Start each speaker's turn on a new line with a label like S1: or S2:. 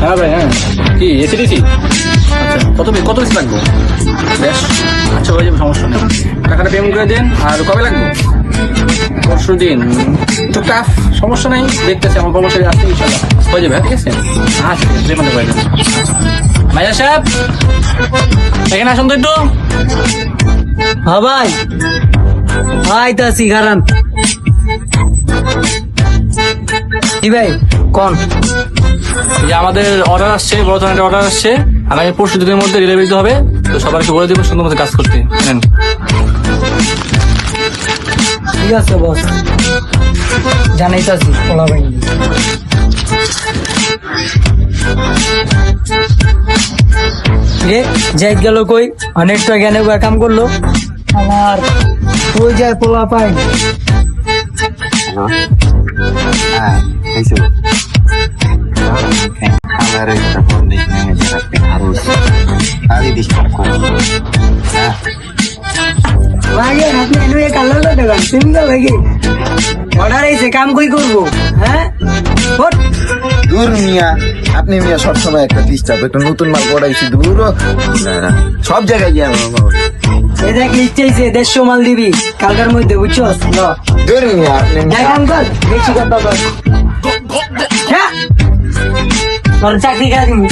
S1: হ্যাঁ ভাই, হ্যাঁ। কি এসিডিসি? আচ্ছা, কত পিস লাগবে? বেশ, আচ্ছা হয়ে যাবে, সমস্যা নেই। টাকাটা পেমেন্ট করে দেন। আর কবে লাগবে? পরশু দিন। একটু টাফ, সমস্যা নেই, দেখতেছি আমার কর্মচারী আসছে, ইনশাল্লাহ হয়ে যাবে। ঠিক আছে, আচ্ছা পেমেন্ট করে দেন। ভাইয়া সাহেব, এখানে আসুন তো একটু।
S2: হ্যাঁ ভাই, আইতাছি কারণ কি ভাই কোন
S1: এই যে আমাদের অর্ডার আসছে, বড় ধরনের অর্ডার আসছে, আগামী পরশু দিনের মধ্যে ডেলিভারি দিতে হবে। তো সবাইকে বলে দেবো সুন্দর মতো কাজ করতে। নেন।
S2: ঠিক আছে বস, জানাইতাছি পোলা ভাই। রে যাইত গেল কই, অনেকটা জ্ঞানে কাম করলো আমার, ওই যায় পোলা পাই।
S3: হ্যাঁ, এইসো। আমার একটা ফোন দেখে আপনি আরো আগে ডিস্টার্ব করুন। হ্যাঁ,
S2: ভাই আপনি এনে কালো দেবেন তুমি তো ভাই অর্ডার আইছে, কাম কই করবো? হ্যাঁ ওঠ।
S3: দূর মিয়া, আপনি মিয়া সবসময় একটা ডিস্টার্ব, একটা নতুন মাল পড়াইছি দূর সব জায়গায় গিয়ে
S2: এটা কি ইচ্ছাইছে 150 মাল দিবি কালকার মধ্যে, বুঝছো?
S3: দূর মিয়া, আপনি
S2: যাই কাম কর, বেশি কথা বল। হ্যাঁ, তোর চাকরি কাজ দিবি।